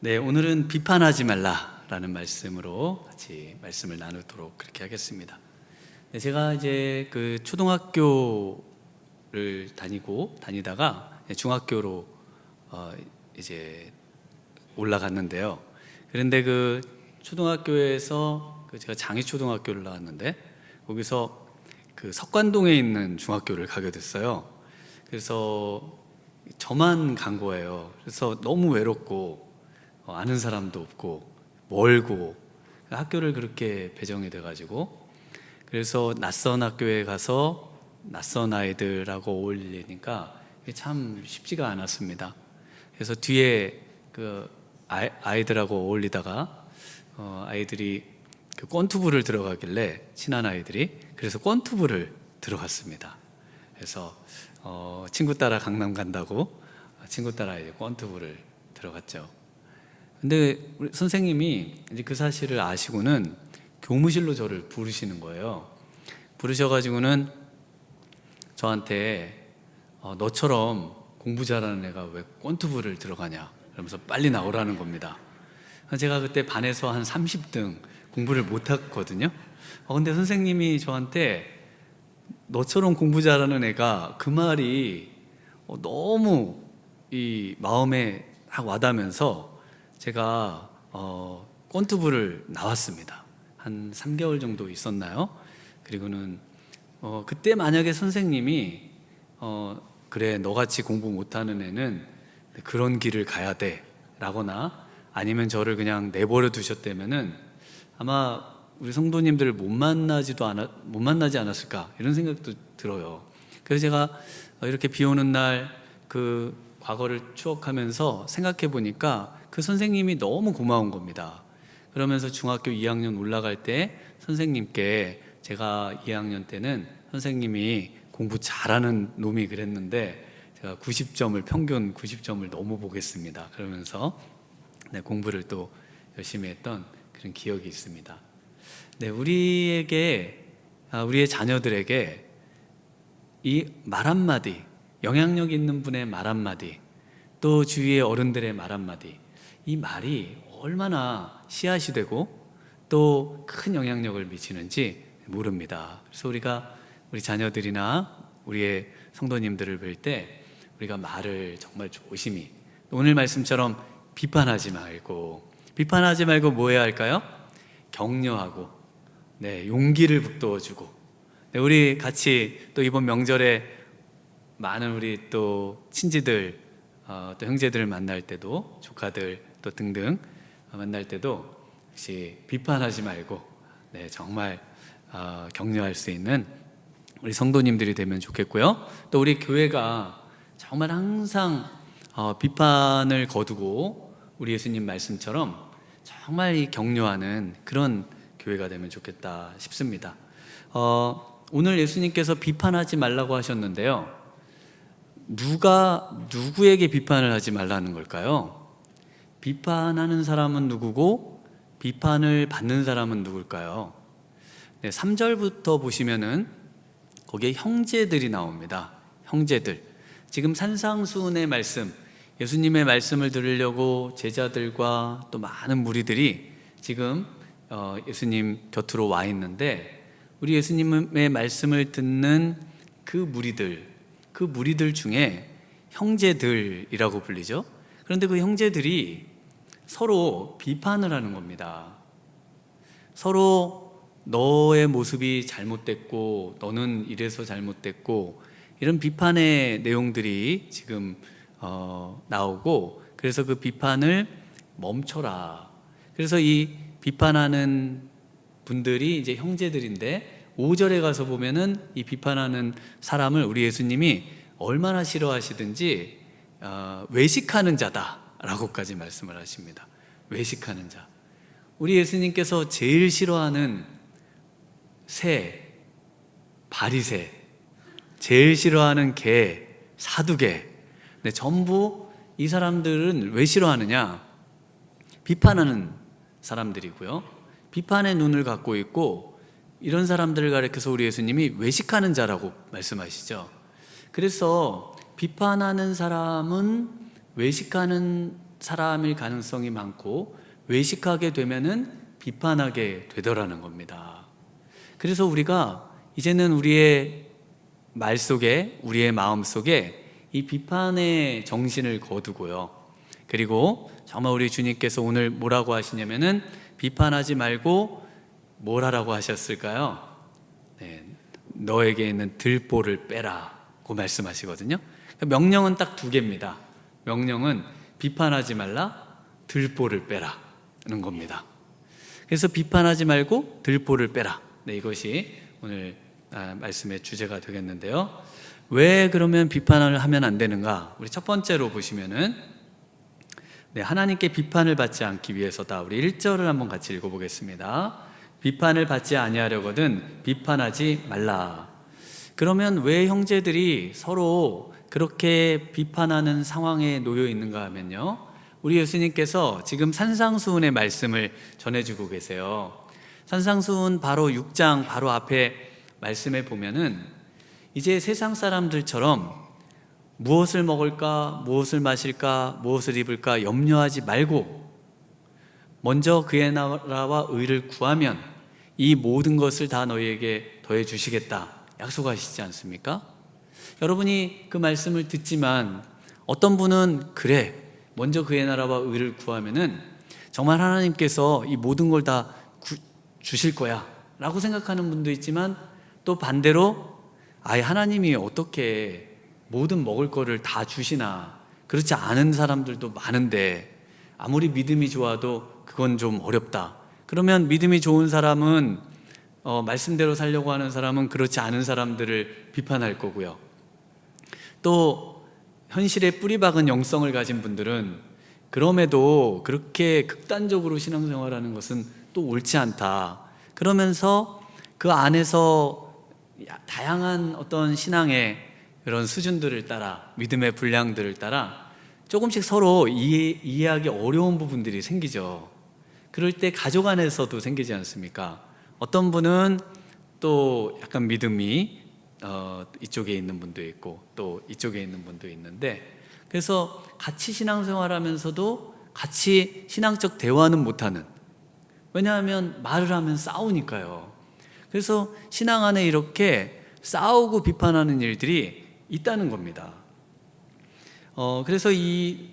네, 오늘은 비판하지 말라라는 말씀으로 같이 말씀을 나누도록 그렇게 하겠습니다. 네, 제가 이제 그 초등학교를 다니다가 중학교로 이제 올라갔는데요. 그런데 그 초등학교에서 제가 장애초등학교를 나왔는데 거기서 그 석관동에 있는 중학교를 가게 됐어요. 그래서 저만 간 거예요. 그래서 너무 외롭고 아는 사람도 없고 멀고 학교를 그렇게 배정이 돼가지고, 그래서 낯선 학교에 가서 낯선 아이들하고 어울리니까 참 쉽지가 않았습니다. 그래서 뒤에 그 아이들하고 어울리다가 아이들이 그 권투부를 들어가길래, 친한 아이들이, 그래서 권투부를 들어갔습니다. 그래서 친구 따라 강남 간다고 친구 따라 이제 권투부를 들어갔죠. 근데 우리 선생님이 이제 그 사실을 아시고는 교무실로 저를 부르시는 거예요. 부르셔가지고는 저한테 너처럼 공부 잘하는 애가 왜 권투부를 들어가냐 그러면서 빨리 나오라는 겁니다. 제가 그때 반에서 한 30등, 공부를 못했거든요. 근데 선생님이 저한테 너처럼 공부 잘하는 애가, 그 말이 너무 이 마음에 확 와닿으면서 제가 권투부를 나왔습니다. 한 3개월 정도 있었나요? 그리고는 그때 만약에 선생님이 그래, 너같이 공부 못하는 애는 그런 길을 가야 돼 라거나, 아니면 저를 그냥 내버려 두셨다면은 아마 우리 성도님들을 못 만나지 않았을까, 이런 생각도 들어요. 그래서 제가 이렇게 비 오는 날 그 과거를 추억하면서 생각해 보니까 그 선생님이 너무 고마운 겁니다. 그러면서 중학교 2학년 올라갈 때 선생님께, 제가 2학년 때는 선생님이 공부 잘하는 놈이 그랬는데 제가 평균 90점을 너무 보겠습니다. 그러면서 공부를 또 열심히 했던 그런 기억이 있습니다. 네, 우리의 자녀들에게 이 말 한마디, 영향력 있는 분의 말 한마디, 또 주위의 어른들의 말 한마디, 이 말이 얼마나 씨앗이 되고 또 큰 영향력을 미치는지 모릅니다. 그래서 우리 자녀들이나 우리의 성도님들을 뵐 때 우리가 말을 정말 조심히, 오늘 말씀처럼 비판하지 말고 뭐 해야 할까요? 격려하고, 용기를 북돋워주고, 우리 같이 또 이번 명절에 많은 우리 또 친지들, 또 형제들을 만날 때도, 조카들 또 등등 만날 때도 역시 비판하지 말고 정말 격려할 수 있는 우리 성도님들이 되면 좋겠고요. 또 우리 교회가 정말 항상 비판을 거두고 우리 예수님 말씀처럼 정말 이 격려하는 그런 교회가 되면 좋겠다 싶습니다. 오늘 예수님께서 비판하지 말라고 하셨는데요, 누가 누구에게 비판을 하지 말라는 걸까요? 비판하는 사람은 누구고 비판을 받는 사람은 누굴까요? 3절부터 보시면은 거기에 형제들이 나옵니다. 형제들. 지금 산상수훈의 말씀, 예수님의 말씀을 들으려고 제자들과 또 많은 무리들이 지금 예수님 곁으로 와 있는데, 우리 예수님의 말씀을 듣는 그 무리들 중에 형제들이라고 불리죠. 그런데 그 형제들이 서로 비판을 하는 겁니다. 서로 너의 모습이 잘못됐고, 너는 이래서 잘못됐고, 이런 비판의 내용들이 지금 나오고, 그래서 그 비판을 멈춰라. 그래서 이 비판하는 분들이 이제 형제들인데, 5절에 가서 보면은 이 비판하는 사람을 우리 예수님이 얼마나 싫어하시든지 외식하는 자다라고까지 말씀을 하십니다. 외식하는 자. 우리 예수님께서 제일 싫어하는 새, 바리새, 제일 싫어하는 개, 사두개. 전부 이 사람들은 왜 싫어하느냐? 비판하는 사람들이고요. 비판의 눈을 갖고 있고, 이런 사람들을 가리켜서 우리 예수님이 외식하는 자라고 말씀하시죠. 그래서 비판하는 사람은 외식하는 사람일 가능성이 많고 외식하게 되면은 비판하게 되더라는 겁니다. 그래서 우리가 이제는 우리의 말 속에, 우리의 마음 속에 이 비판의 정신을 거두고요. 그리고 정말 우리 주님께서 오늘 뭐라고 하시냐면은 비판하지 말고 뭘 하라고 하셨을까요? 네, 너에게 있는 들보를 빼라고 말씀하시거든요. 명령은 딱 두 개입니다. 명령은 비판하지 말라, 들보를 빼라는 겁니다. 그래서 비판하지 말고 들보를 빼라. 네, 이것이 오늘 말씀의 주제가 되겠는데요. 왜 그러면 비판을 하면 안 되는가? 우리 첫 번째로 보시면은 네, 하나님께 비판을 받지 않기 위해서다. 우리 1절을 한번 같이 읽어보겠습니다. 비판을 받지 아니하려거든 비판하지 말라. 그러면 왜 형제들이 서로 그렇게 비판하는 상황에 놓여 있는가 하면요, 우리 예수님께서 지금 산상수훈의 말씀을 전해주고 계세요. 산상수훈 바로 6장 바로 앞에 말씀에 보면은 이제 세상 사람들처럼 무엇을 먹을까, 무엇을 마실까, 무엇을 입을까 염려하지 말고 먼저 그의 나라와 의를 구하면 이 모든 것을 다 너희에게 더해 주시겠다 약속하시지 않습니까? 여러분이 그 말씀을 듣지만 어떤 분은 그래, 먼저 그의 나라와 의를 구하면은 정말 하나님께서 이 모든 걸 다 주실 거야 라고 생각하는 분도 있지만, 또 반대로 아예 하나님이 어떻게 모든 먹을 거를 다 주시나, 그렇지 않은 사람들도 많은데 아무리 믿음이 좋아도 그건 좀 어렵다. 그러면 믿음이 좋은 사람은 말씀대로 살려고 하는 사람은 그렇지 않은 사람들을 비판할 거고요. 또 현실에 뿌리박은 영성을 가진 분들은 그럼에도 그렇게 극단적으로 신앙생활하는 것은 또 옳지 않다. 그러면서 그 안에서 다양한 어떤 신앙의 그런 수준들을 따라, 믿음의 분량들을 따라 조금씩 서로 이해하기 어려운 부분들이 생기죠. 그럴 때 가족 안에서도 생기지 않습니까? 어떤 분은 또 약간 믿음이 이쪽에 있는 분도 있고 또 이쪽에 있는 분도 있는데, 그래서 같이 신앙생활하면서도 같이 신앙적 대화는 못하는, 왜냐하면 말을 하면 싸우니까요. 그래서 신앙 안에 이렇게 싸우고 비판하는 일들이 있다는 겁니다. 그래서 이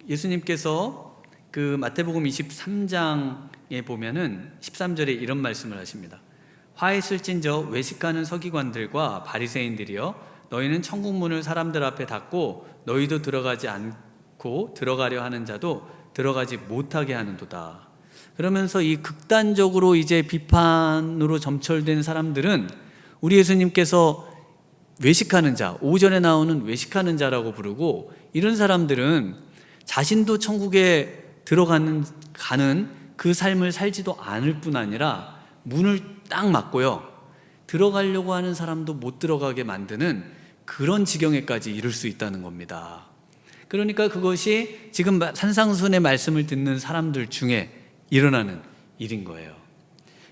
예수님께서 그 마태복음 23장에 보면은 13절에 이런 말씀을 하십니다. 화있을진저 외식하는 서기관들과 바리새인들이여, 너희는 천국 문을 사람들 앞에 닫고 너희도 들어가지 않고 들어가려 하는 자도 들어가지 못하게 하는도다. 그러면서 이 극단적으로 이제 비판으로 점철된 사람들은 우리 예수님께서 외식하는 자, 5절에 나오는 외식하는 자라고 부르고, 이런 사람들은 자신도 천국에 가는 그 삶을 살지도 않을 뿐 아니라 문을 딱 막고요, 들어가려고 하는 사람도 못 들어가게 만드는 그런 지경에까지 이를 수 있다는 겁니다. 그러니까 그것이 지금 산상수훈의 말씀을 듣는 사람들 중에 일어나는 일인 거예요.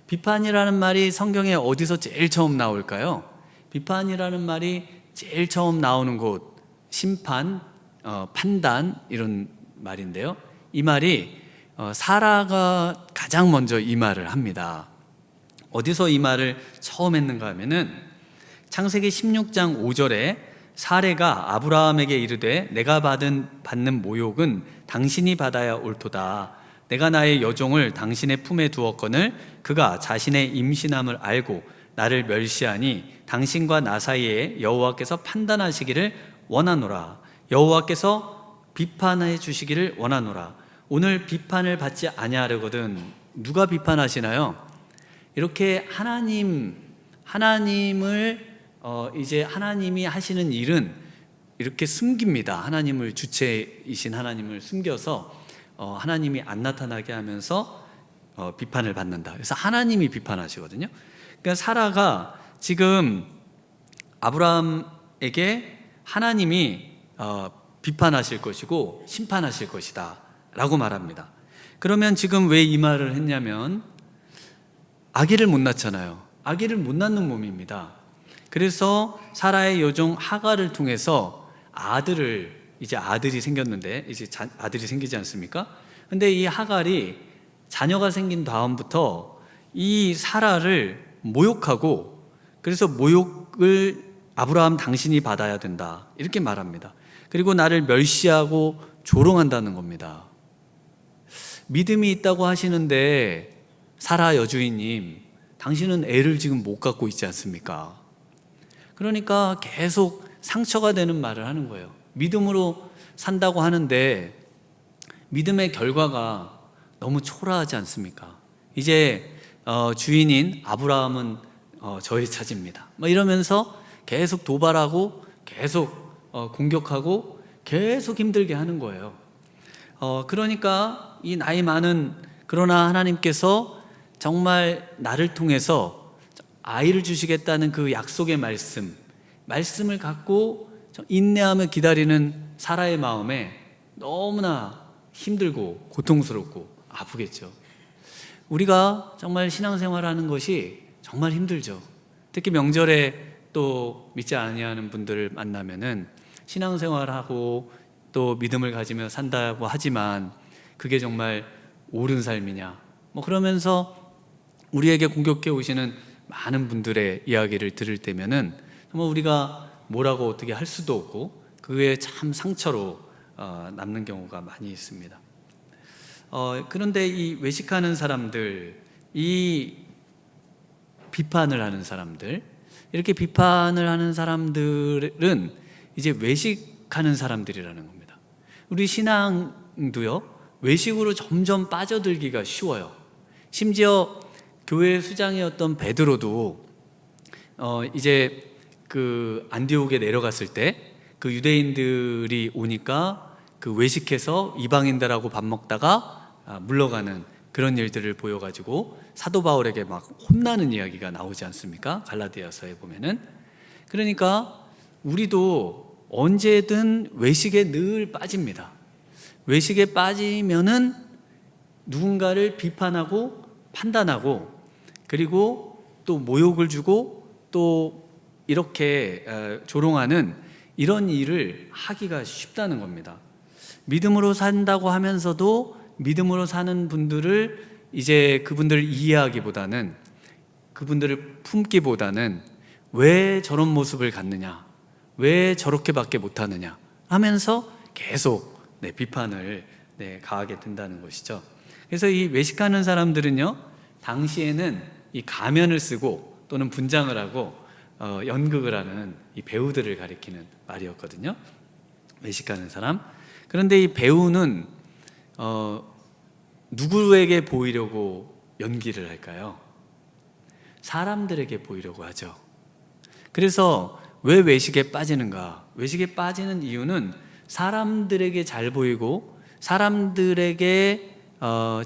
비판이라는 말이 성경에 어디서 제일 처음 나올까요? 비판이라는 말이 제일 처음 나오는 곳, 심판, 판단, 이런 말인데요. 이 말이 사라가 가장 먼저 이 말을 합니다. 어디서 이 말을 처음 했는가 하면은 창세기 16장 5절에 사레가 아브라함에게 이르되 내가 받는 모욕은 당신이 받아야 옳도다. 내가 나의 여종을 당신의 품에 두었거늘 그가 자신의 임신함을 알고 나를 멸시하니 당신과 나 사이에 여호와께서 판단하시기를 원하노라. 여호와께서 비판해 주시기를 원하노라. 오늘 비판을 받지 아니하려거든. 누가 비판하시나요? 이렇게 하나님을 이제 하나님이 하시는 일은 이렇게 숨깁니다. 하나님을, 주체이신 하나님을 숨겨서 하나님이 안 나타나게 하면서 비판을 받는다. 그래서 하나님이 비판하시거든요. 그러니까 사라가 지금 아브라함에게 하나님이 비판하실 것이고 심판하실 것이다 라고 말합니다. 그러면 지금 왜 이 말을 했냐면 아기를 못 낳잖아요. 아기를 못 낳는 몸입니다. 그래서 사라의 여종 하갈을 통해서 아들을 이제 아들이 생겼는데 이제 아들이 생기지 않습니까? 근데 이 하갈이 자녀가 생긴 다음부터 이 사라를 모욕하고, 그래서 모욕을 아브라함 당신이 받아야 된다 이렇게 말합니다. 그리고 나를 멸시하고 조롱한다는 겁니다. 믿음이 있다고 하시는데 사라 여주인님, 당신은 애를 지금 못 갖고 있지 않습니까? 그러니까 계속 상처가 되는 말을 하는 거예요. 믿음으로 산다고 하는데 믿음의 결과가 너무 초라하지 않습니까? 이제 주인인 아브라함은 저의 차지입니다, 이러면서 계속 도발하고 계속 공격하고 계속 힘들게 하는 거예요. 그러니까 이 나이 많은, 그러나 하나님께서 정말 나를 통해서 아이를 주시겠다는 그 약속의 말씀을 갖고 인내하며 기다리는 사라의 마음에 너무나 힘들고 고통스럽고 아프겠죠. 우리가 정말 신앙생활하는 것이 정말 힘들죠. 특히 명절에 또 믿지 아니하는 분들을 만나면은 신앙생활하고 또 믿음을 가지며 산다고 하지만 그게 정말 옳은 삶이냐, 그러면서 우리에게 공격해 오시는 많은 분들의 이야기를 들을 때면은 정말 우리가 뭐라고 어떻게 할 수도 없고 그게 참 상처로 남는 경우가 많이 있습니다. 그런데 이 외식하는 사람들, 이 비판을 하는 사람들, 이렇게 비판을 하는 사람들은 이제 외식하는 사람들이라는 겁니다. 우리 신앙도요, 외식으로 점점 빠져들기가 쉬워요. 심지어 교회 수장이었던 베드로도 이제 그 안디옥에 내려갔을 때 그 유대인들이 오니까 그 외식해서 이방인들하고 밥 먹다가 물러가는 그런 일들을 보여가지고 사도 바울에게 막 혼나는 이야기가 나오지 않습니까? 갈라디아서에 보면은. 그러니까 우리도 언제든 외식에 늘 빠집니다. 외식에 빠지면은 누군가를 비판하고 판단하고, 그리고 또 모욕을 주고 또 이렇게 조롱하는 이런 일을 하기가 쉽다는 겁니다. 믿음으로 산다고 하면서도 믿음으로 사는 분들을 이제 그분들을 이해하기보다는, 그분들을 품기보다는 왜 저런 모습을 갖느냐, 왜 저렇게밖에 못하느냐 하면서 계속 비판을 가하게 된다는 것이죠. 그래서 이 외식하는 사람들은요, 당시에는 이 가면을 쓰고 또는 분장을 하고 연극을 하는 이 배우들을 가리키는 말이었거든요. 외식하는 사람. 그런데 이 배우는 누구에게 보이려고 연기를 할까요? 사람들에게 보이려고 하죠. 그래서 왜 외식에 빠지는가? 외식에 빠지는 이유는 사람들에게 잘 보이고 사람들에게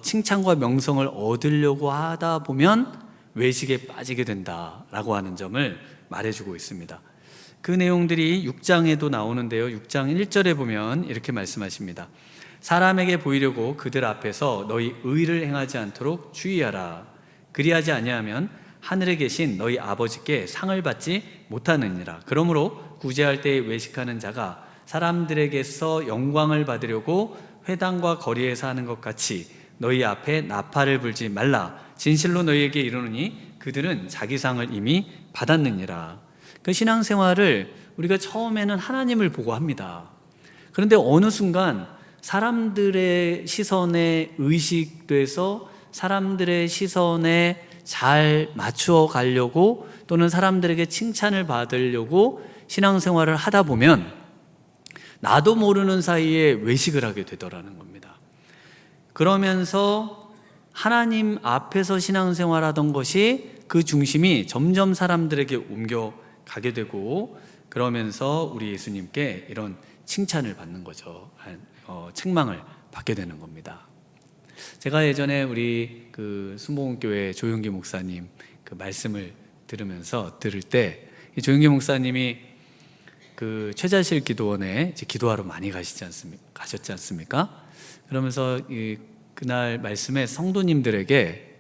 칭찬과 명성을 얻으려고 하다 보면 외식에 빠지게 된다라고 하는 점을 말해주고 있습니다. 그 내용들이 6장에도 나오는데요. 6장 1절에 보면 이렇게 말씀하십니다. 사람에게 보이려고 그들 앞에서 너희 의를 행하지 않도록 주의하라. 그리하지 아니하면 하늘에 계신 너희 아버지께 상을 받지 못하느니라. 그러므로 구제할 때에 외식하는 자가 사람들에게서 영광을 받으려고 회당과 거리에서 하는 것 같이 너희 앞에 나팔을 불지 말라. 진실로 너희에게 이르노니 그들은 자기 상을 이미 받았느니라. 그 신앙생활을 우리가 처음에는 하나님을 보고 합니다. 그런데 어느 순간 사람들의 시선에 의식돼서 사람들의 시선에 잘 맞추어 가려고, 또는 사람들에게 칭찬을 받으려고 신앙생활을 하다 보면 나도 모르는 사이에 외식을 하게 되더라는 겁니다. 그러면서 하나님 앞에서 신앙생활하던 것이 그 중심이 점점 사람들에게 옮겨가게 되고, 그러면서 우리 예수님께 이런 칭찬을 받는 거죠. 책망을 받게 되는 겁니다. 제가 예전에 우리 그 순복음교회 조용기 목사님 그 말씀을 들을 때, 조용기 목사님이 그 최자실 기도원에 이제 기도하러 많이 가셨지 않습니까? 그러면서 그날 말씀에 성도님들에게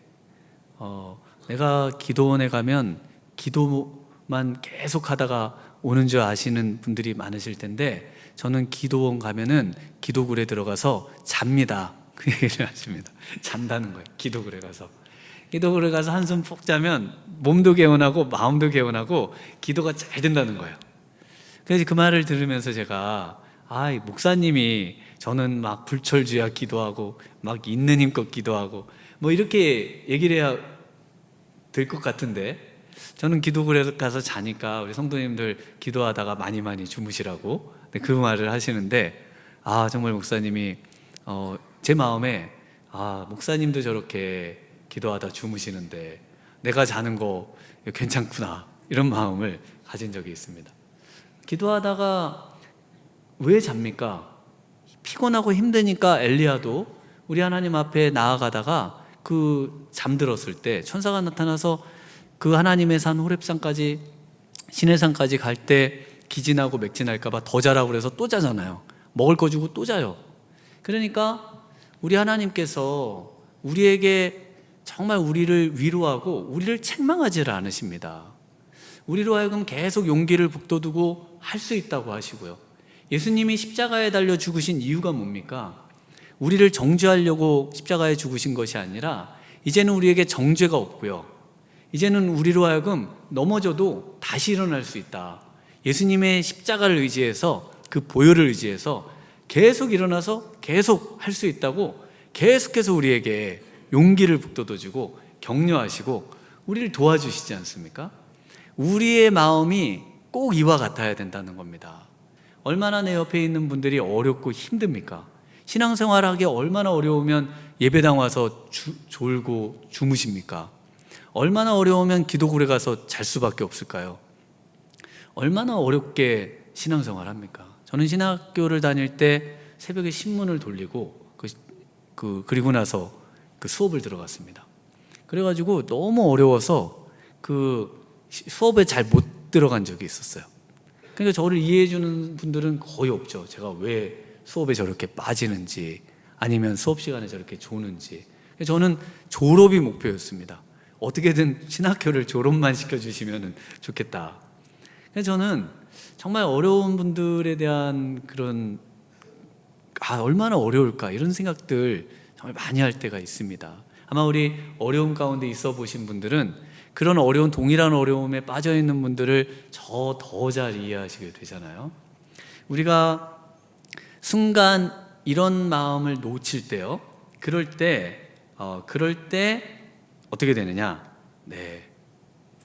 내가 기도원에 가면 기도만 계속 하다가 오는 줄 아시는 분들이 많으실 텐데 저는 기도원 가면은 기도굴에 들어가서 잡니다. 그 얘기를 하십니다. 잔다는 거예요. 기도굴에 가서. 기도굴에 가서 한숨 푹 자면 몸도 개운하고 마음도 개운하고 기도가 잘 된다는 거예요. 그래서 그 말을 들으면서 제가 목사님이 저는 막 불철주야 기도하고 막 있는 힘껏 기도하고 뭐 이렇게 얘기를 해야 될 것 같은데, 저는 기도굴에 가서 자니까 우리 성도님들 기도하다가 많이 주무시라고 그 말을 하시는데, 정말 목사님이 제 마음에 목사님도 저렇게 기도하다 주무시는데 내가 자는 거 괜찮구나, 이런 마음을 가진 적이 있습니다. 기도하다가 왜 잡니까? 피곤하고 힘드니까 엘리야도 우리 하나님 앞에 나아가다가 그 잠들었을 때 천사가 나타나서 그 하나님의 산 호렙산까지, 시내산까지 갈 때 기진하고 맥진할까 봐 더 자라고 그래서 또 자잖아요. 먹을 거 주고 또 자요. 그러니까 우리 하나님께서 우리에게 정말 우리를 위로하고 우리를 책망하지를 않으십니다. 우리로 하여금 계속 용기를 북돋우고 할 수 있다고 하시고요. 예수님이 십자가에 달려 죽으신 이유가 뭡니까? 우리를 정죄하려고 십자가에 죽으신 것이 아니라 이제는 우리에게 정죄가 없고요, 이제는 우리로 하여금 넘어져도 다시 일어날 수 있다. 예수님의 십자가를 의지해서, 그 보혈을 의지해서 계속 일어나서 계속 할 수 있다고 계속해서 우리에게 용기를 북돋워주고 격려하시고 우리를 도와주시지 않습니까? 우리의 마음이 꼭 이와 같아야 된다는 겁니다. 얼마나 내 옆에 있는 분들이 어렵고 힘듭니까? 신앙생활하기 얼마나 어려우면 예배당 와서 졸고 주무십니까? 얼마나 어려우면 기도굴에 가서 잘 수밖에 없을까요? 얼마나 어렵게 신앙생활 합니까? 저는 신학교를 다닐 때 새벽에 신문을 돌리고 그리고 나서 그 수업을 들어갔습니다. 그래가지고 너무 어려워서 그 수업에 잘 못 들어간 적이 있었어요. 그러니까 저를 이해해 주는 분들은 거의 없죠. 제가 왜 수업에 저렇게 빠지는지, 아니면 수업 시간에 저렇게 조는지. 저는 졸업이 목표였습니다. 어떻게든 신학교를 졸업만 시켜주시면 좋겠다. 그래서 저는 정말 어려운 분들에 대한 그런 얼마나 어려울까, 이런 생각들 정말 많이 할 때가 있습니다. 아마 우리 어려움 가운데 있어 보신 분들은 그런 어려운, 동일한 어려움에 빠져 있는 분들을 더 잘 이해하시게 되잖아요. 우리가 순간 이런 마음을 놓칠 때요, 그럴 때 어떻게 되느냐?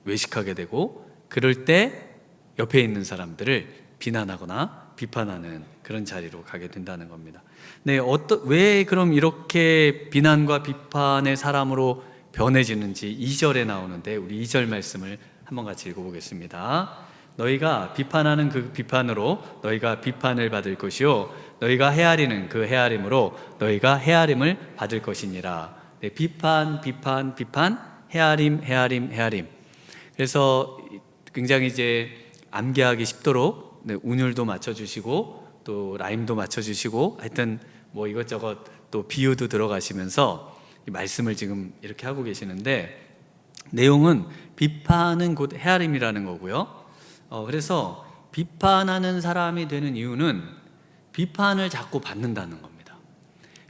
외식하게 되고, 그럴 때 옆에 있는 사람들을 비난하거나 비판하는 그런 자리로 가게 된다는 겁니다. 왜 그럼 이렇게 비난과 비판의 사람으로 변해지는지 2절에 나오는데, 우리 2절 말씀을 한번 같이 읽어보겠습니다. 너희가 비판하는 그 비판으로 너희가 비판을 받을 것이요, 너희가 헤아리는 그 헤아림으로 너희가 헤아림을 받을 것이니라. 비판, 헤아림. 그래서 굉장히 이제 암기하기 쉽도록 운율도 맞춰주시고 또 라임도 맞춰주시고, 하여튼 뭐 이것저것 또 비유도 들어가시면서 이 말씀을 지금 이렇게 하고 계시는데, 내용은 비판은 곧 헤아림이라는 거고요. 그래서 비판하는 사람이 되는 이유는 비판을 자꾸 받는다는 겁니다.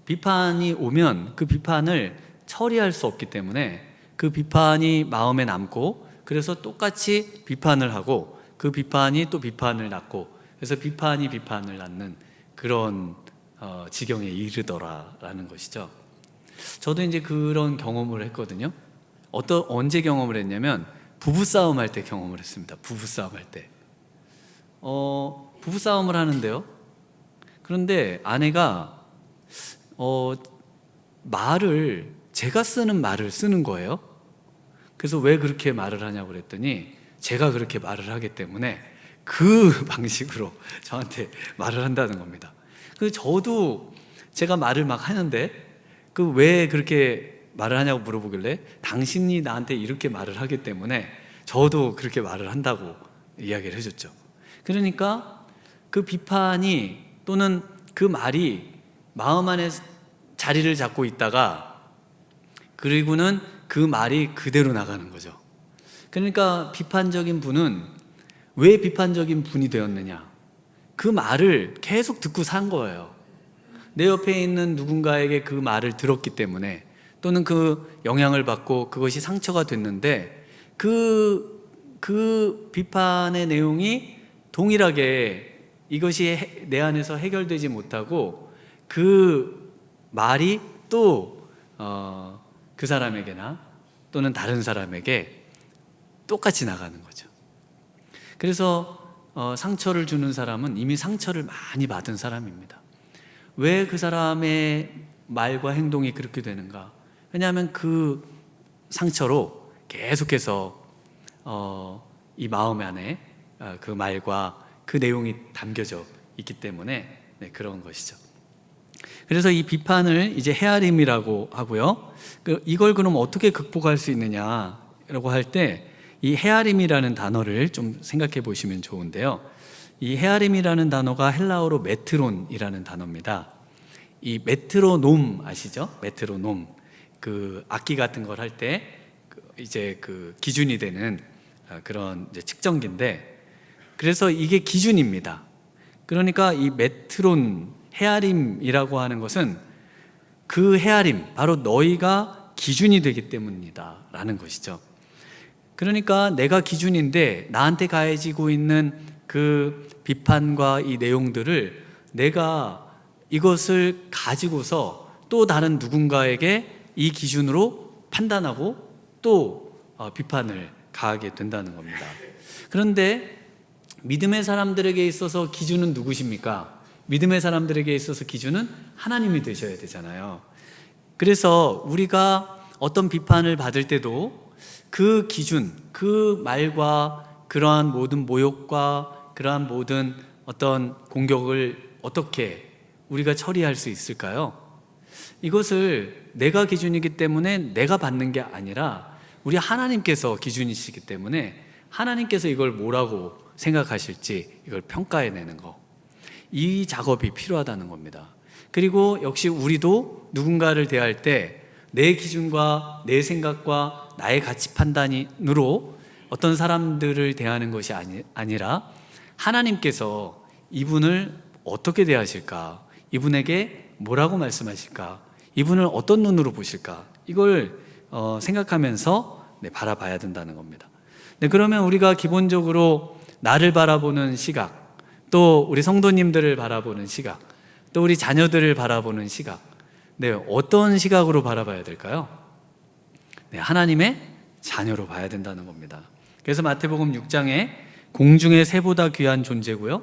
비판이 오면 그 비판을 처리할 수 없기 때문에 그 비판이 마음에 남고, 그래서 똑같이 비판을 하고 그 비판이 또 비판을 낳고, 그래서 비판이 비판을 낳는 그런 지경에 이르더라라는 것이죠. 저도 이제 그런 경험을 했거든요. 언제 경험을 했냐면 부부싸움 할 때 경험을 했습니다. 부부싸움 할 때. 부부싸움을 하는데요, 그런데 아내가 제가 쓰는 말을 쓰는 거예요. 그래서 왜 그렇게 말을 하냐고 그랬더니, 제가 그렇게 말을 하기 때문에 그 방식으로 저한테 말을 한다는 겁니다. 그래서 저도 제가 말을 막 하는데 왜 그렇게 말을 하냐고 물어보길래, 당신이 나한테 이렇게 말을 하기 때문에 저도 그렇게 말을 한다고 이야기를 해줬죠. 그러니까 그 비판이 또는 그 말이 마음 안에 자리를 잡고 있다가, 그리고는 그 말이 그대로 나가는 거죠. 그러니까 비판적인 분은 왜 비판적인 분이 되었느냐? 그 말을 계속 듣고 산 거예요. 내 옆에 있는 누군가에게 그 말을 들었기 때문에, 또는 그 영향을 받고 그것이 상처가 됐는데, 그 비판의 내용이 동일하게 이것이 내 안에서 해결되지 못하고 그 말이 또 그 사람에게나 또는 다른 사람에게 똑같이 나가는 거죠. 그래서 상처를 주는 사람은 이미 상처를 많이 받은 사람입니다. 왜 그 사람의 말과 행동이 그렇게 되는가? 왜냐하면 그 상처로 계속해서 이 마음 안에 그 말과 그 내용이 담겨져 있기 때문에 그런 것이죠. 그래서 이 비판을 이제 헤아림이라고 하고요. 이걸 그럼 어떻게 극복할 수 있느냐라고 할 때 이 헤아림이라는 단어를 좀 생각해 보시면 좋은데요. 이 헤아림이라는 단어가 헬라어로 메트론이라는 단어입니다. 이 메트로놈 아시죠? 메트로놈. 그 악기 같은 걸 할 때 이제 그 기준이 되는 그런 이제 측정기인데, 그래서 이게 기준입니다. 그러니까 이 메트론, 헤아림이라고 하는 것은 그 헤아림, 바로 너희가 기준이 되기 때문이다 라는 것이죠. 그러니까 내가 기준인데 나한테 가해지고 있는 그 비판과 이 내용들을 내가 이것을 가지고서 또 다른 누군가에게 이 기준으로 판단하고 또 비판을 가하게 된다는 겁니다. 그런데 믿음의 사람들에게 있어서 기준은 누구십니까? 믿음의 사람들에게 있어서 기준은 하나님이 되셔야 되잖아요. 그래서 우리가 어떤 비판을 받을 때도 그 기준, 그 말과 그러한 모든 모욕과 그러한 모든 어떤 공격을 어떻게 우리가 처리할 수 있을까요? 이것을 내가 기준이기 때문에 내가 받는 게 아니라 우리 하나님께서 기준이시기 때문에 하나님께서 이걸 뭐라고 생각하실지 이걸 평가해내는 거, 이 작업이 필요하다는 겁니다. 그리고 역시 우리도 누군가를 대할 때 내 기준과 내 생각과 나의 가치 판단으로 어떤 사람들을 대하는 것이 아니라 하나님께서 이분을 어떻게 대하실까, 이분에게 뭐라고 말씀하실까, 이분을 어떤 눈으로 보실까, 이걸 생각하면서 바라봐야 된다는 겁니다. 그러면 우리가 기본적으로 나를 바라보는 시각, 또 우리 성도님들을 바라보는 시각, 또 우리 자녀들을 바라보는 시각, 어떤 시각으로 바라봐야 될까요? 하나님의 자녀로 봐야 된다는 겁니다. 그래서 마태복음 6장에 공중의 새보다 귀한 존재고요,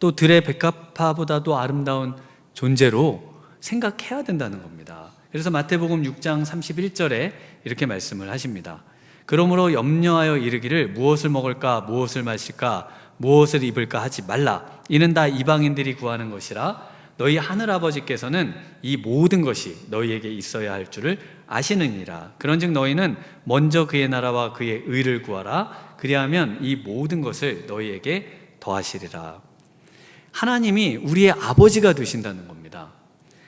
또 들의 백합화보다도 아름다운 존재로 생각해야 된다는 겁니다. 그래서 마태복음 6장 31절에 이렇게 말씀을 하십니다. 그러므로 염려하여 이르기를 무엇을 먹을까, 무엇을 마실까, 무엇을 입을까 하지 말라. 이는 다 이방인들이 구하는 것이라. 너희 하늘아버지께서는 이 모든 것이 너희에게 있어야 할 줄을 아시느니라. 그런즉 너희는 먼저 그의 나라와 그의 의를 구하라. 그리하면 이 모든 것을 너희에게 더하시리라. 하나님이 우리의 아버지가 되신다는 겁니다.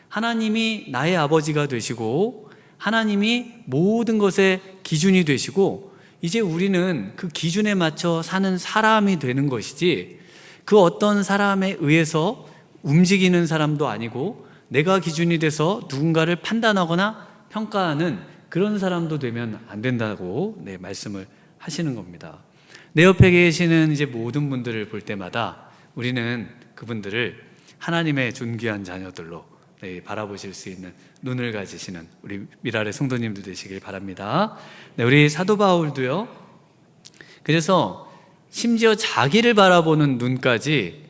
하나님이 나의 아버지가 되시고 하나님이 모든 것의 기준이 되시고, 이제 우리는 그 기준에 맞춰 사는 사람이 되는 것이지 그 어떤 사람에 의해서 움직이는 사람도 아니고 내가 기준이 돼서 누군가를 판단하거나 평가하는 그런 사람도 되면 안 된다고 말씀을 하시는 겁니다. 내 옆에 계시는 이제 모든 분들을 볼 때마다 우리는 그분들을 하나님의 존귀한 자녀들로 바라보실 수 있는 눈을 가지시는 우리 미랄의 성도님들 되시길 바랍니다. 우리 사도 바울도요, 그래서 심지어 자기를 바라보는 눈까지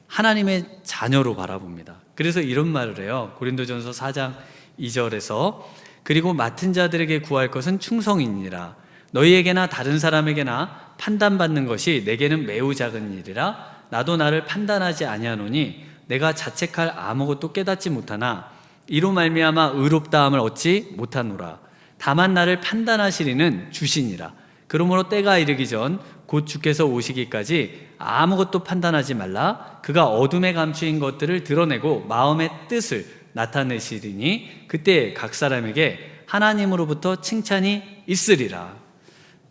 하나님의 자녀로 바라봅니다. 그래서 이런 말을 해요. 고린도전서 4장 2절에서 그리고 맡은 자들에게 구할 것은 충성이니라. 너희에게나 다른 사람에게나 판단받는 것이 내게는 매우 작은 일이라. 나도 나를 판단하지 아니하노니 내가 자책할 아무것도 깨닫지 못하나 이로 말미암아 의롭다함을 얻지 못하노라. 다만 나를 판단하시리는 주시니라. 그러므로 때가 이르기 전 곧 주께서 오시기까지 아무것도 판단하지 말라. 그가 어둠에 감추인 것들을 드러내고 마음의 뜻을 나타내시리니 그때 각 사람에게 하나님으로부터 칭찬이 있으리라.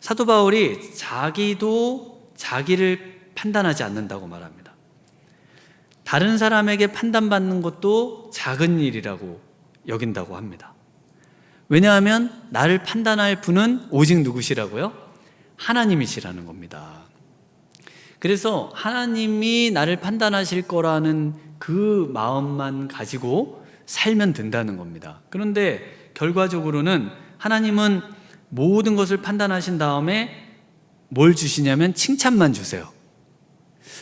사도 바울이 자기도 자기를 판단하지 않는다고 말합니다. 다른 사람에게 판단받는 것도 작은 일이라고 여긴다고 합니다. 왜냐하면 나를 판단할 분은 오직 누구시라고요? 하나님이시라는 겁니다. 그래서 하나님이 나를 판단하실 거라는 그 마음만 가지고 살면 된다는 겁니다. 그런데 결과적으로는 하나님은 모든 것을 판단하신 다음에 뭘 주시냐면 칭찬만 주세요.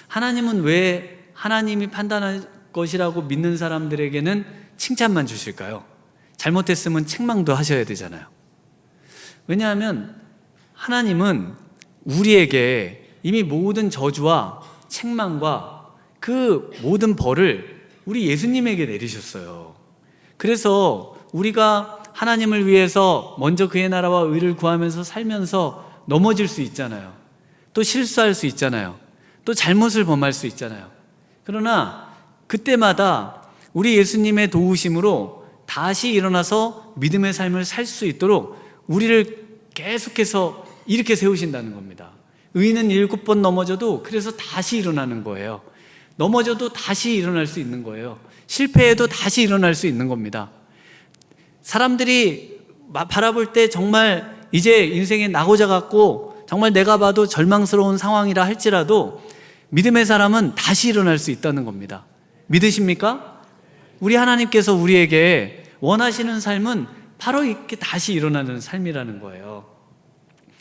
하나님은 왜 하나님이 판단할 것이라고 믿는 사람들에게는 칭찬만 주실까요? 잘못했으면 책망도 하셔야 되잖아요. 왜냐하면 하나님은 우리에게 이미 모든 저주와 책망과 그 모든 벌을 우리 예수님에게 내리셨어요. 그래서 우리가 하나님을 위해서 먼저 그의 나라와 의를 구하면서 살면서 넘어질 수 있잖아요. 또 실수할 수 있잖아요. 또 잘못을 범할 수 있잖아요. 그러나 그때마다 우리 예수님의 도우심으로 다시 일어나서 믿음의 삶을 살 수 있도록 우리를 계속해서 이렇게 세우신다는 겁니다. 의인은 7번 넘어져도 그래서 다시 일어나는 거예요. 넘어져도 다시 일어날 수 있는 거예요. 실패해도 다시 일어날 수 있는 겁니다. 사람들이 바라볼 때 정말 이제 인생에 낙오자 같고 정말 내가 봐도 절망스러운 상황이라 할지라도 믿음의 사람은 다시 일어날 수 있다는 겁니다. 믿으십니까? 우리 하나님께서 우리에게 원하시는 삶은 바로 이렇게 다시 일어나는 삶이라는 거예요.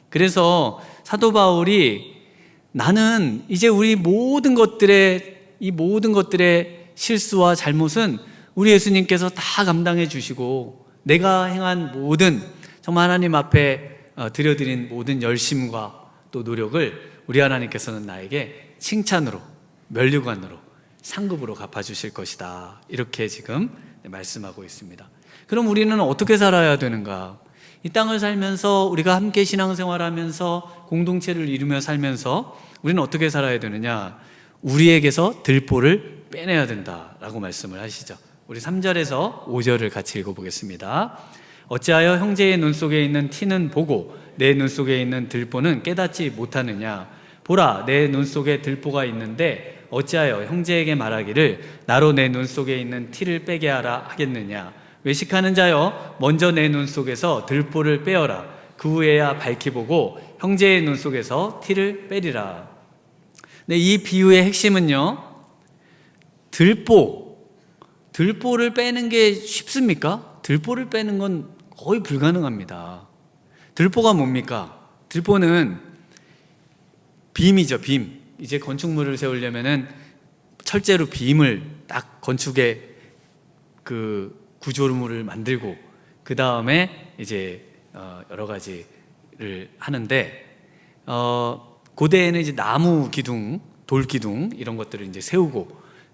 그래서 사도 바울이 나는 이제 이 모든 것들의 실수와 잘못은 우리 예수님께서 다 감당해 주시고 내가 행한 모든 정말 하나님 앞에 드려드린 모든 열심과 또 노력을 우리 하나님께서는 나에게 칭찬으로, 면류관으로, 상급으로 갚아주실 것이다. 이렇게 지금 말씀하고 있습니다. 그럼 우리는 어떻게 살아야 되는가? 이 땅을 살면서 우리가 함께 신앙생활하면서 공동체를 이루며 살면서 우리는 어떻게 살아야 되느냐? 우리에게서 들보를 빼내야 된다라고 말씀을 하시죠. 우리 3절에서 5절을 같이 읽어보겠습니다. 어찌하여 형제의 눈 속에 있는 티는 보고 내 눈 속에 있는 들보는 깨닫지 못하느냐? 보라, 내 눈 속에 들보가 있는데 어찌하여 형제에게 말하기를 나로 내 눈 속에 있는 티를 빼게 하라 하겠느냐? 외식하는 자여, 먼저 내 눈 속에서 들보를 빼어라. 그 후에야 밝히 보고 형제의 눈 속에서 티를 빼리라. 네, 이 비유의 핵심은요, 들보를 빼는 게 쉽습니까? 들보를 빼는 건 거의 불가능합니다. 들보가 뭡니까? 들보는 빔이죠, 빔. 이제 건축물을 세우려면은 철제로 빔을 딱 건축의 그 구조물을 만들고 그 다음에 이제 여러 가지를 하는데 고대에는 이제 나무 기둥, 돌 기둥 이런 것들을 이제 세우고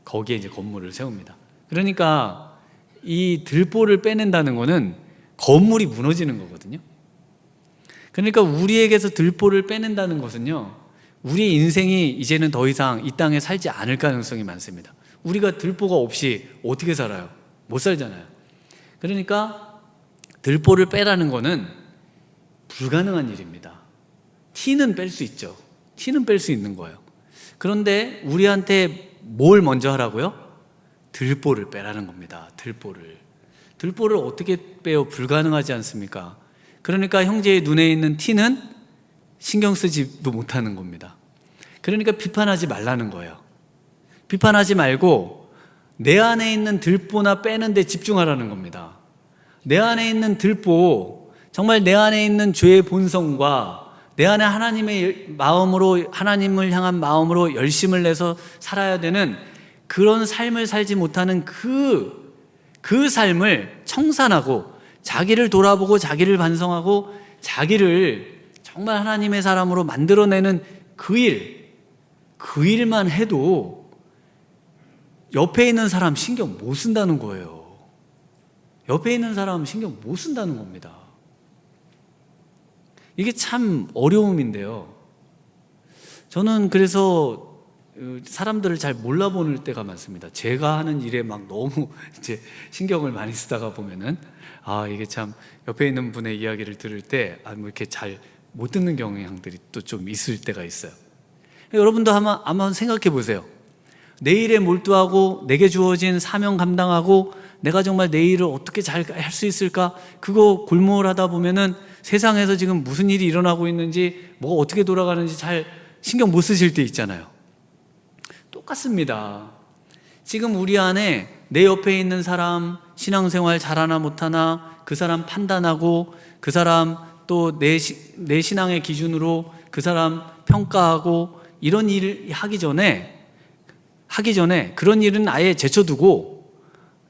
거기에 이제 건물을 세웁니다. 그러니까 이 들보를 빼낸다는 거는 건물이 무너지는 거거든요. 그러니까 우리에게서 들보를 빼낸다는 것은요, 우리 인생이 이제는 더 이상 이 땅에 살지 않을 가능성이 많습니다. 우리가 들보가 없이 어떻게 살아요? 못 살잖아요. 그러니까 들보를 빼라는 거는 불가능한 일입니다. 티는 뺄 수 있죠. 티는 뺄 수 있는 거예요. 그런데 우리한테 뭘 먼저 하라고요? 들보를 빼라는 겁니다. 들보를 어떻게 빼요? 불가능하지 않습니까? 그러니까 형제의 눈에 있는 티는 신경 쓰지도 못하는 겁니다. 그러니까 비판하지 말라는 거예요. 비판하지 말고 내 안에 있는 들보나 빼는 데 집중하라는 겁니다. 내 안에 있는 들보, 정말 내 안에 있는 죄의 본성과 내 안에 하나님의 마음으로, 하나님을 향한 마음으로 열심을 내서 살아야 되는 그런 삶을 살지 못하는 그 삶을 청산하고 자기를 돌아보고 자기를 반성하고 자기를 정말 하나님의 사람으로 만들어내는 그 일만 해도 옆에 있는 사람 신경 못 쓴다는 거예요. 옆에 있는 사람 신경 못 쓴다는 겁니다. 이게 참 어려움인데요. 저는 그래서 사람들을 잘 몰라보는 때가 많습니다. 제가 하는 일에 막 너무 이제 신경을 많이 쓰다가 보면은 이게 참 옆에 있는 분의 이야기를 들을 때 뭐 이렇게 잘 못 듣는 경향들이 또 좀 있을 때가 있어요. 여러분도 한번 생각해 보세요. 내 일에 몰두하고 내게 주어진 사명 감당하고 내가 정말 내 일을 어떻게 잘 할 수 있을까? 그거 골몰하다 보면은 세상에서 지금 무슨 일이 일어나고 있는지, 뭐가 어떻게 돌아가는지 잘 신경 못 쓰실 때 있잖아요. 똑같습니다. 지금 우리 안에 내 옆에 있는 사람 신앙생활 잘하나 못하나 그 사람 판단하고 그 사람 또 내 신앙의 기준으로 그 사람 평가하고 이런 일을 하기 전에 그런 일은 아예 제쳐두고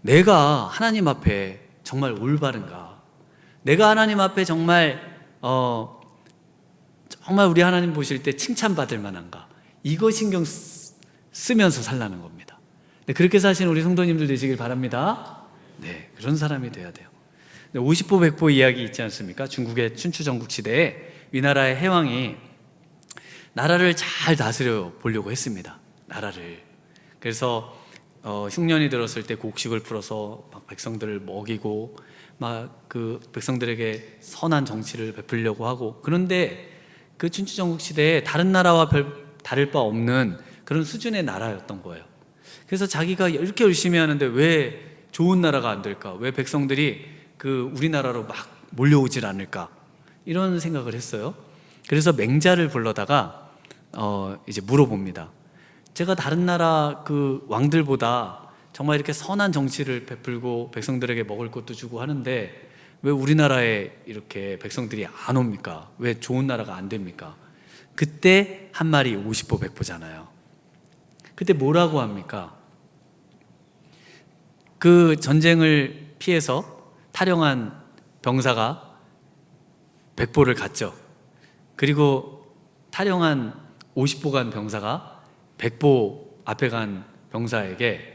내가 하나님 앞에 정말 올바른가, 내가 하나님 앞에 정말 우리 하나님 보실 때 칭찬받을 만한가, 이거 신경 쓰면서 살라는 겁니다. 네, 그렇게 사시는 우리 성도님들 되시길 바랍니다. 네, 그런 사람이 돼야 돼요. 50보 100보 이야기 있지 않습니까? 중국의 춘추전국 시대에 위나라의 해왕이 나라를 잘 다스려 보려고 했습니다. 나라를. 그래서 흉년이 들었을 때 곡식을 풀어서 막 백성들을 먹이고 막 그 백성들에게 선한 정치를 베풀려고 하고, 그런데 그 춘추전국 시대에 다른 나라와 별 다를 바 없는 그런 수준의 나라였던 거예요. 그래서 자기가 이렇게 열심히 하는데 왜 좋은 나라가 안 될까? 왜 백성들이 우리나라로 막 몰려오질 않을까? 이런 생각을 했어요. 그래서 맹자를 불러다가 이제 물어봅니다. 제가 다른 나라 그 왕들보다 정말 이렇게 선한 정치를 베풀고 백성들에게 먹을 것도 주고 하는데 왜 우리나라에 이렇게 백성들이 안 옵니까? 왜 좋은 나라가 안 됩니까? 그때 한 말이 50보 100보잖아요. 그때 뭐라고 합니까? 그 전쟁을 피해서 탈영한 병사가 100보를 갔죠. 그리고 탈영한 50보 간 병사가 100보 앞에 간 병사에게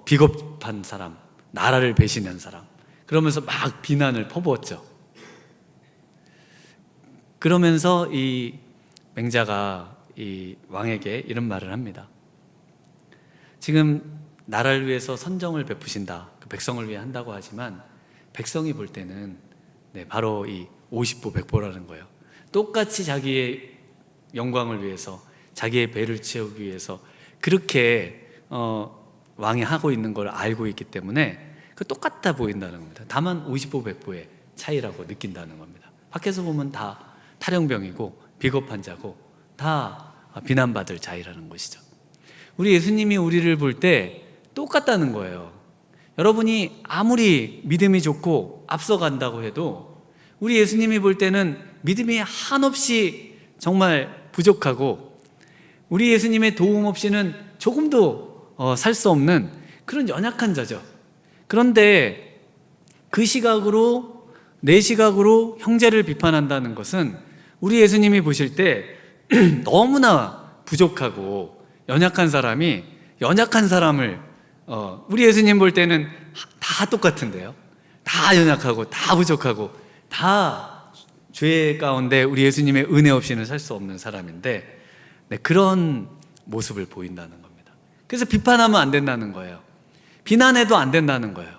비겁한 사람, 나라를 배신한 사람, 그러면서 막 비난을 퍼부었죠. 그러면서 이 맹자가 이 왕에게 이런 말을 합니다. 지금 나라를 위해서 선정을 베푸신다, 그 백성을 위해 한다고 하지만 백성이 볼 때는 바로 이 50보 100보라는 거예요. 똑같이 자기의 영광을 위해서, 자기의 배를 채우기 위해서 그렇게 왕이 하고 있는 걸 알고 있기 때문에 그 똑같아 보인다는 겁니다. 다만 50보 100보의 차이라고 느낀다는 겁니다. 밖에서 보면 다 탈영병이고 비겁한 자고 다 비난받을 자이라는 것이죠. 우리 예수님이 우리를 볼 때 똑같다는 거예요. 여러분이 아무리 믿음이 좋고 앞서간다고 해도 우리 예수님이 볼 때는 믿음이 한없이 정말 부족하고 우리 예수님의 도움 없이는 조금도 살 수 없는 그런 연약한 자죠. 그런데 그 시각으로, 내 시각으로 형제를 비판한다는 것은 우리 예수님이 보실 때 너무나 부족하고 연약한 사람이 연약한 사람을 우리 예수님 볼 때는 다 똑같은데요. 다 연약하고 다 부족하고 다 죄 가운데 우리 예수님의 은혜 없이는 살 수 없는 사람인데 그런 모습을 보인다는 겁니다. 그래서 비판하면 안 된다는 거예요. 비난해도 안 된다는 거예요.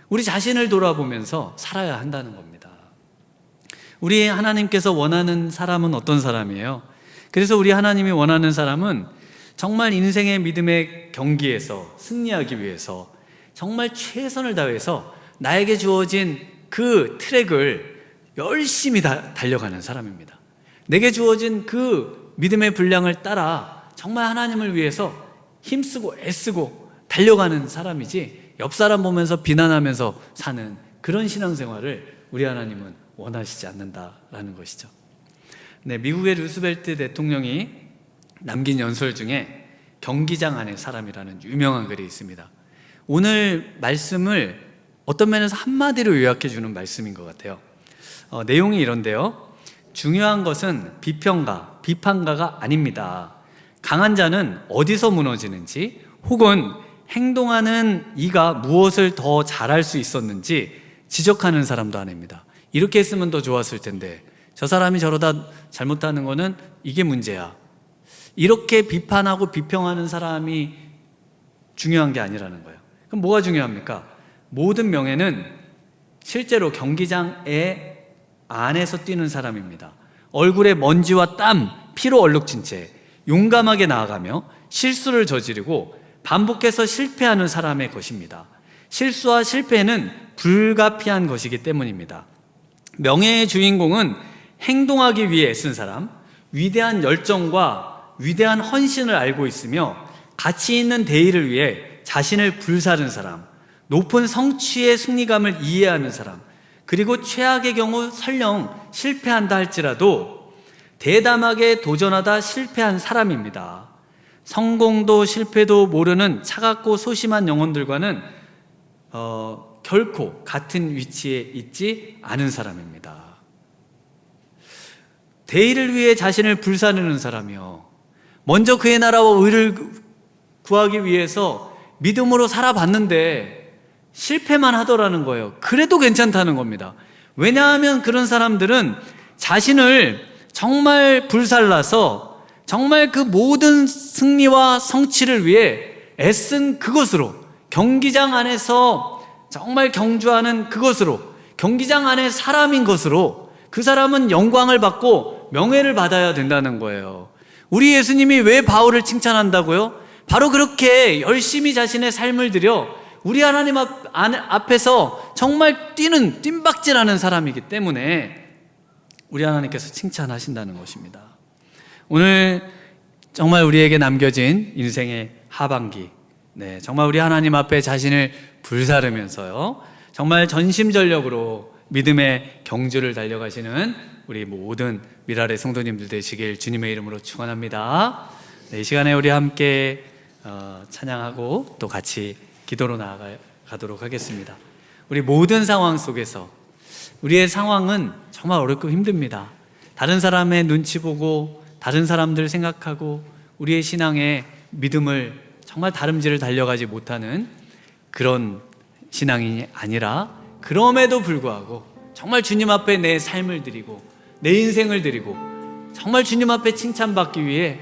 우리 자신을 돌아보면서 살아야 한다는 겁니다. 우리 하나님께서 원하는 사람은 어떤 사람이에요? 그래서 우리 하나님이 원하는 사람은 정말 인생의 믿음의 경기에서 승리하기 위해서 정말 최선을 다해서 나에게 주어진 그 트랙을 열심히 달려가는 사람입니다. 내게 주어진 그 믿음의 분량을 따라 정말 하나님을 위해서 힘쓰고 애쓰고 달려가는 사람이지, 옆 사람 보면서 비난하면서 사는 그런 신앙생활을 우리 하나님은 원하시지 않는다라는 것이죠. 미국의 루스벨트 대통령이 남긴 연설 중에 경기장 안의 사람이라는 유명한 글이 있습니다. 오늘 말씀을 어떤 면에서 한마디로 요약해 주는 말씀인 것 같아요. 내용이 이런데요. 중요한 것은 비판가가 아닙니다. 강한 자는 어디서 무너지는지 혹은 행동하는 이가 무엇을 더 잘할 수 있었는지 지적하는 사람도 아닙니다. 이렇게 했으면 더 좋았을 텐데, 저 사람이 저러다 잘못하는 거는 이게 문제야. 이렇게 비판하고 비평하는 사람이 중요한 게 아니라는 거예요. 그럼 뭐가 중요합니까? 모든 명예는 실제로 경기장의 안에서 뛰는 사람입니다. 얼굴에 먼지와 땀, 피로 얼룩진 채 용감하게 나아가며 실수를 저지르고 반복해서 실패하는 사람의 것입니다. 실수와 실패는 불가피한 것이기 때문입니다. 명예의 주인공은 행동하기 위해 애쓴 사람, 위대한 열정과 위대한 헌신을 알고 있으며 가치 있는 대의를 위해 자신을 불사른 사람, 높은 성취의 승리감을 이해하는 사람, 그리고 최악의 경우 설령 실패한다 할지라도 대담하게 도전하다 실패한 사람입니다. 성공도 실패도 모르는 차갑고 소심한 영혼들과는 결코 같은 위치에 있지 않은 사람입니다. 대의를 위해 자신을 불사르는 사람이요, 먼저 그의 나라와 의를 구하기 위해서 믿음으로 살아봤는데 실패만 하더라는 거예요. 그래도 괜찮다는 겁니다. 왜냐하면 그런 사람들은 자신을 정말 불살라서 정말 그 모든 승리와 성취를 위해 애쓴 그것으로, 경기장 안에서 정말 경주하는 그것으로, 경기장 안에 사람인 것으로 그 사람은 영광을 받고 명예를 받아야 된다는 거예요. 우리 예수님이 왜 바울을 칭찬한다고요? 바로 그렇게 열심히 자신의 삶을 들여 우리 하나님 앞에서 정말 뛰는, 뜀박질하는 사람이기 때문에 우리 하나님께서 칭찬하신다는 것입니다. 오늘 정말 우리에게 남겨진 인생의 하반기, 정말 우리 하나님 앞에 자신을 불사르면서요, 정말 전심전력으로 믿음의 경주를 달려가시는 우리 모든 미랄의 성도님들 되시길 주님의 이름으로 축원합니다. 이 시간에 우리 함께 찬양하고 또 같이 기도로 나아가도록 하겠습니다. 우리 모든 상황 속에서 우리의 상황은 정말 어렵고 힘듭니다. 다른 사람의 눈치 보고 다른 사람들 생각하고 우리의 신앙의 믿음을 정말 다름질을 달려가지 못하는 그런 신앙이 아니라, 그럼에도 불구하고 정말 주님 앞에 내 삶을 드리고 내 인생을 드리고 정말 주님 앞에 칭찬받기 위해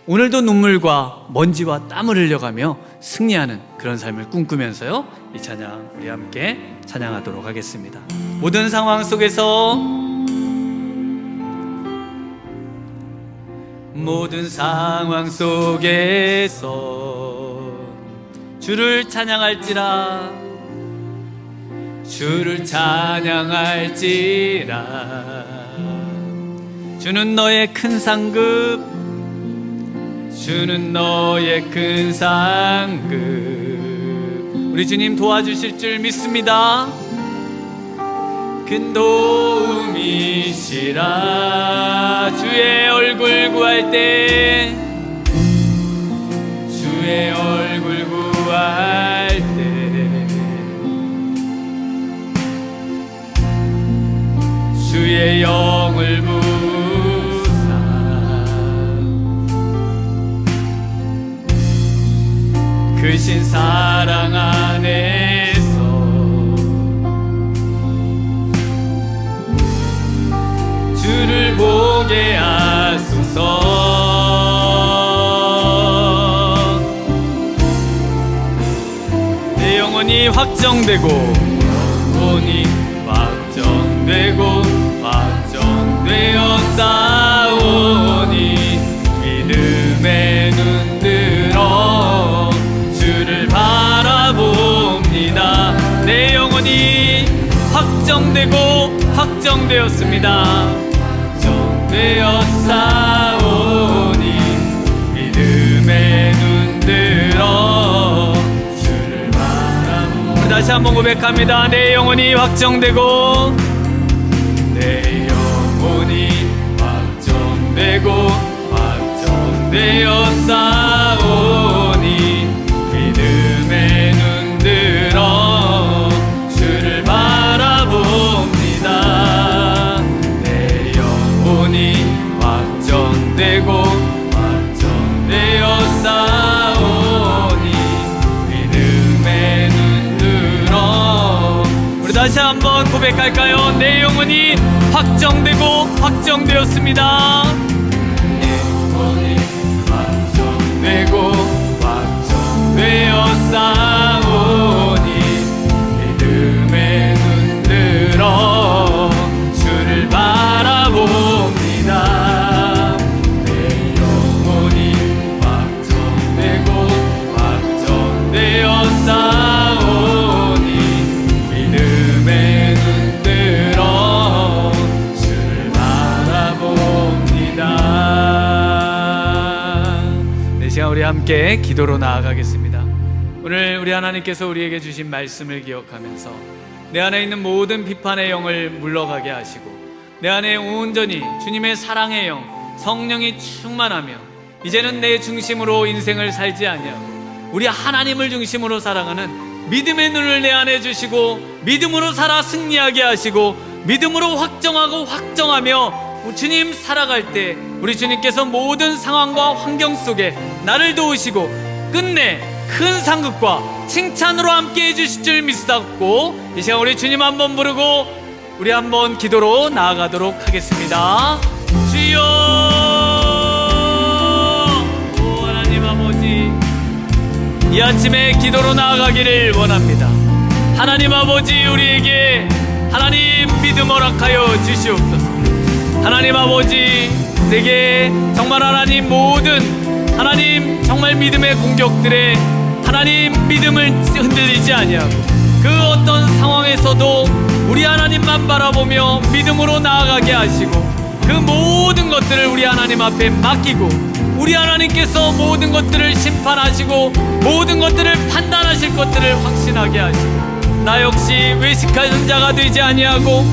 오늘도 눈물과 먼지와 땀을 흘려가며 승리하는 그런 삶을 꿈꾸면서요, 이 찬양 우리 함께 찬양하도록 하겠습니다. 모든 상황 속에서, 모든 상황 속에서 주를 찬양할지라, 주를 찬양할지라. 주는 너의 큰 상급, 주는 너의 큰 상급. 우리 주님 도와주실 줄 믿습니다. 큰 도움이시라. 주의 얼굴 구할 때, 주의 얼굴 구할 때, 주의 영을 부사 크신 사랑 안에서 주를 보게 하소서. 내 영혼이 확정되고, 영혼이 확정되고 확정되어 싸우니 믿음의 눈 들어 주를 바라봅니다. 내 영혼이 확정되고 확정되었습니다. 확정되어 싸우니 믿음의 눈 들어 주를 바라봅니다. 다시 한번 고백합니다. 내 영혼이 확정되고, 내 영혼이 확정되고 확정되어 싸우니 믿음의 눈 들어 주를 바라봅니다. 내 영혼이 확정되고 확정되어 싸우니 믿음의 눈 들어. 우리 다시 한번 고백할까요? 내 영혼이 확정되고 확정되었습니다. 내 영혼이 확정되고 확정되어 싸우니 믿음의 눈 들어 주를 바라봅니다. 내 영혼이 확정되고 함께 기도로 나아가겠습니다. 오늘 우리 하나님께서 우리에게 주신 말씀을 기억하면서 내 안에 있는 모든 비판의 영을 물러가게 하시고 내 안에 온전히 주님의 사랑의 영, 성령이 충만하며 이제는 내 중심으로 인생을 살지 아니하고 우리 하나님을 중심으로 살아가는 믿음의 눈을 내 안에 주시고 믿음으로 살아 승리하게 하시고 믿음으로 확정하고 확정하며 주님 살아갈 때 우리 주님께서 모든 상황과 환경 속에 나를 도우시고 끝내 큰 상급과 칭찬으로 함께 해주실 줄 믿사옵고 이 시간 우리 주님 한번 부르고 우리 한번 기도로 나아가도록 하겠습니다. 주여, 오 하나님 아버지, 이 아침에 기도로 나아가기를 원합니다. 하나님 아버지, 우리에게 하나님 믿음 허락하여 주시옵소서. 하나님 아버지, 내게 정말 하나님 모든 하나님 정말 믿음의 공격들에 하나님 믿음을 흔들리지 아니하고 그 어떤 상황에서도 우리 하나님만 바라보며 믿음으로 나아가게 하시고 그 모든 것들을 우리 하나님 앞에 맡기고 우리 하나님께서 모든 것들을 심판하시고 모든 것들을 판단하실 것들을 확신하게 하시고 나 역시 외식하는 자가 되지 아니하고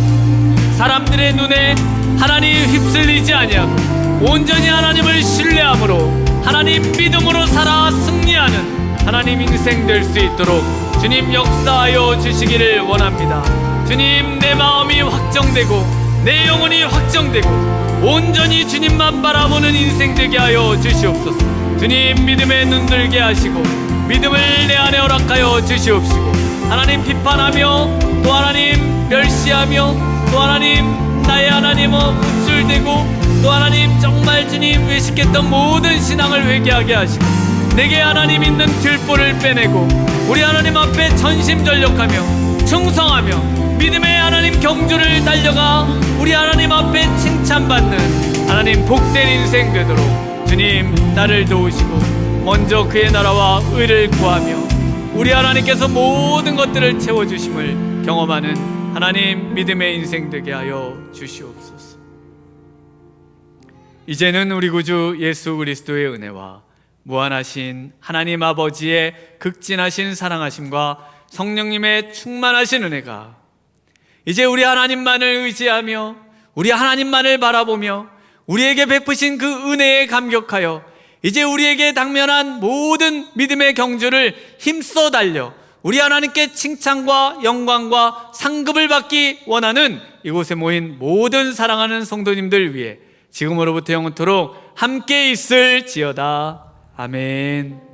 사람들의 눈에 하나님 휩쓸리지 아니하고 온전히 하나님을 신뢰함으로 하나님 믿음으로 살아 승리하는 하나님 인생 될 수 있도록 주님 역사하여 주시기를 원합니다. 주님, 내 마음이 확정되고 내 영혼이 확정되고 온전히 주님만 바라보는 인생 되게 하여 주시옵소서. 주님, 믿음에 눈들게 하시고 믿음을 내 안에 허락하여 주시옵시고 하나님 비판하며 또 하나님 멸시하며 또 하나님 나의 하나님 우쭐대고 또 하나님 정말 주님 외식했던 모든 신앙을 회개하게 하시고 내게 하나님 있는 들보를 빼내고 우리 하나님 앞에 전심전력하며 충성하며 믿음의 하나님 경주를 달려가 우리 하나님 앞에 칭찬받는 하나님 복된 인생 되도록 주님 나를 도우시고 먼저 그의 나라와 의를 구하며 우리 하나님께서 모든 것들을 채워주심을 경험하는 하나님 믿음의 인생 되게 하여 주시옵소서. 이제는 우리 구주 예수 그리스도의 은혜와 무한하신 하나님 아버지의 극진하신 사랑하심과 성령님의 충만하신 은혜가 이제 우리 하나님만을 의지하며 우리 하나님만을 바라보며 우리에게 베푸신 그 은혜에 감격하여 이제 우리에게 당면한 모든 믿음의 경주를 힘써 달려 우리 하나님께 칭찬과 영광과 상급을 받기 원하는 이곳에 모인 모든 사랑하는 성도님들 위해 지금으로부터 영원토록 함께 있을지어다. 아멘.